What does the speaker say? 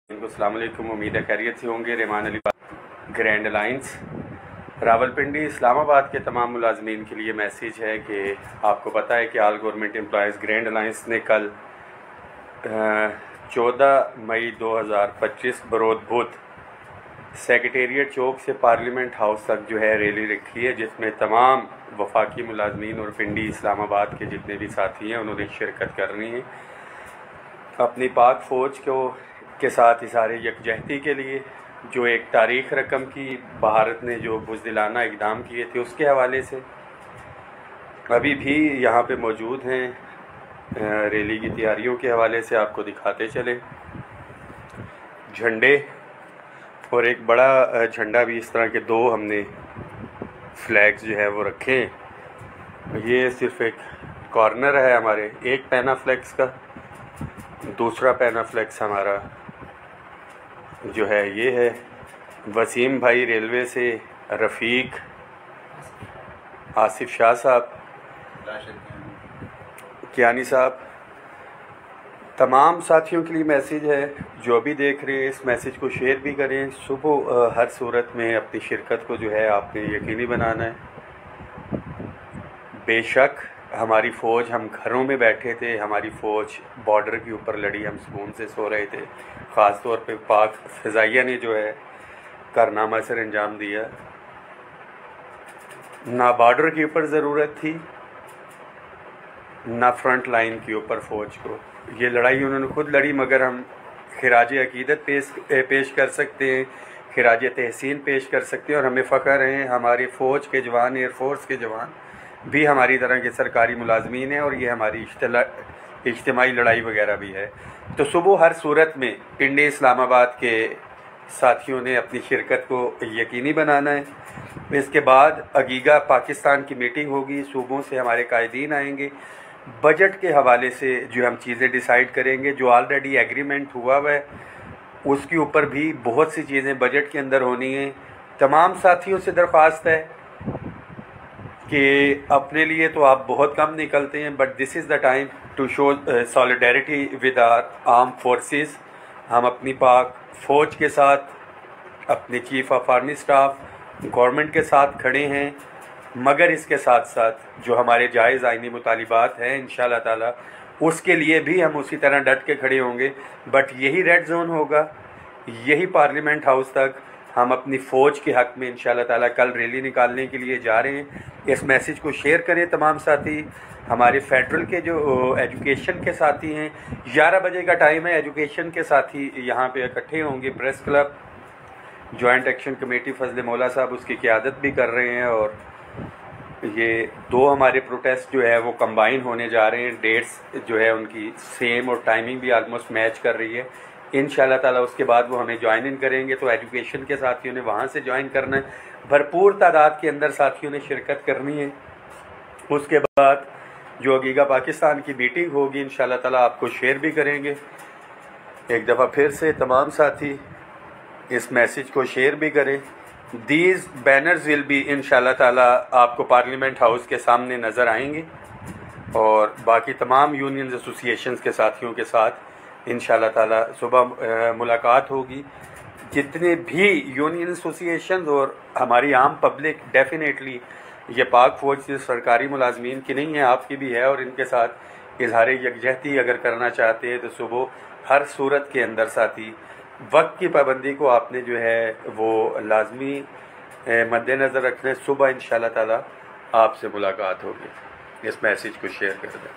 अस्सलाम वालेकुम। उम्मीद है खैरियत से होंगे। रहमान अली ग्रैंड अलायंस रावलपिंडी इस्लामाबाद के तमाम मुलाजमीन के लिए मैसेज है कि आपको पता है कि all government employees grand alliance ने कल 14 मई 2025 बरोज बुध सेक्रेटेरिएट चौक से पार्लियामेंट हाउस तक जो है रैली रखी है, जिसमें तमाम वफाकी मुलाजमीन और पिंडी इस्लामाबाद के जितने भी साथी हैं उन्होंने शिरकत करनी है। अपनी पाक फ़ौज के साथ इशारे यकजहती के लिए जो एक तारीख़ रकम की भारत ने जो बुज़दिलाना इक़दाम किए थे उसके हवाले से अभी भी यहाँ पे मौजूद हैं। रैली की तैयारियों के हवाले से आपको दिखाते चले झंडे, और एक बड़ा झंडा भी, इस तरह के दो हमने फ्लैग्स जो है वो रखे हैं। ये सिर्फ एक कॉर्नर है हमारे एक पैनाफ्लेक्स का, दूसरा पैनाफ्लेक्स हमारा जो है ये है वसीम भाई रेलवे से, रफ़ीक, आसिफ शाह साहब, कियानी साहब, तमाम साथियों के लिए मैसेज है जो भी देख रहे हैं इस मैसेज को शेयर भी करें। सुबह हर सूरत में अपनी शिरकत को जो है आपने यकीनी बनाना है। बेशक हमारी फ़ौज, हम घरों में बैठे थे, हमारी फ़ौज बॉर्डर के ऊपर लड़ी, हम सुकून से सो रहे थे। ख़ास तौर पे पाक फ़िज़ाइया ने जो है कारनामा सर अंजाम दिया। ना बॉर्डर के ऊपर ज़रूरत थी, ना फ्रंट लाइन के ऊपर फ़ौज को। ये लड़ाई उन्होंने खुद लड़ी, मगर हम खिराज अकीदत पेश कर सकते हैं, खिराज तहसीन पेश कर सकते हैं। और हमें फ़ख्र है हमारी फ़ौज के जवान, एयरफोर्स के जवान भी हमारी तरह के सरकारी मुलाजमीन हैं, और ये हमारी इज्तिमाई लड़ाई वगैरह भी है। तो सुबह हर सूरत में पिंडी इस्लामाबाद के साथियों ने अपनी शिरकत को यकीनी बनाना है। इसके बाद अगीगा पाकिस्तान की मीटिंग होगी, सूबों से हमारे कायदीन आएंगे, बजट के हवाले से जो हम चीज़ें डिसाइड करेंगे। जो ऑलरेडी एग्रीमेंट हुआ है उसके ऊपर भी बहुत सी चीज़ें बजट के अंदर होनी है। तमाम साथियों से दरख्वास्त है कि अपने लिए तो आप बहुत कम निकलते हैं, but this is the time to show solidarity with our arm forces. हम अपनी पाक फ़ौज के साथ, अपने chief of army staff, government के साथ खड़े हैं, मगर इसके साथ साथ जो हमारे जायज़ आइनी मुतालिबात हैं इंशाअल्लाह ताला उसके लिए भी हम उसी तरह डट के खड़े होंगे। बट यही रेड जोन होगा, यही पार्लियामेंट हाउस तक हम अपनी फ़ौज के हक़ में इंशाअल्लाह ताला कल रैली निकालने के लिए जा रहे हैं। इस मैसेज को शेयर करें तमाम साथी। हमारे फेडरल के जो एजुकेशन के साथी हैं, 11 बजे का टाइम है, एजुकेशन के साथी यहाँ पे इकट्ठे होंगे। Press club joint action committee Fazal Maula Sahab उसकी क़यादत भी कर रहे हैं, और ये दो हमारे प्रोटेस्ट जो है वो कंबाइन होने जा रहे हैं। डेट्स जो है उनकी सेम और टाइमिंग भी आलमोस्ट मैच कर रही है। इंशाअल्लाह ताला उसके बाद वो हमें ज्वाइन इन करेंगे, तो एजुकेशन के साथियों ने वहाँ से ज्वाइन करना है। भरपूर तादाद के अंदर साथियों ने शिरकत करनी है। उसके बाद जो अगीगा पाकिस्तान की मीटिंग होगी इंशाअल्लाह ताला आपको शेयर भी करेंगे। एक दफ़ा फिर से तमाम साथी इस मैसेज को शेयर भी करें। दीज बैनर्स विल बी इंशाअल्लाह ताला आपको पार्लियामेंट हाउस के सामने नज़र आएंगे, और बाकी तमाम यूनियन एसोसिएशंस के साथियों के साथ इंशाअल्लाह ताला सुबह मुलाकात होगी। जितने भी यूनियन एसोसिएशंस और हमारी आम पब्लिक, डेफिनेटली ये पाक फ़ौज से सरकारी मुलाजमीन की नहीं है, आपकी भी है, और इनके साथ इजहार यकजहती अगर करना चाहते हैं तो सुबह हर सूरत के अंदर साथी वक्त की पाबंदी को आपने जो है वो लाजमी मद्देनज़र रखना है। सुबह इंशाअल्लाह ताला आपसे मुलाकात होगी। इस मैसेज को शेयर कर दें।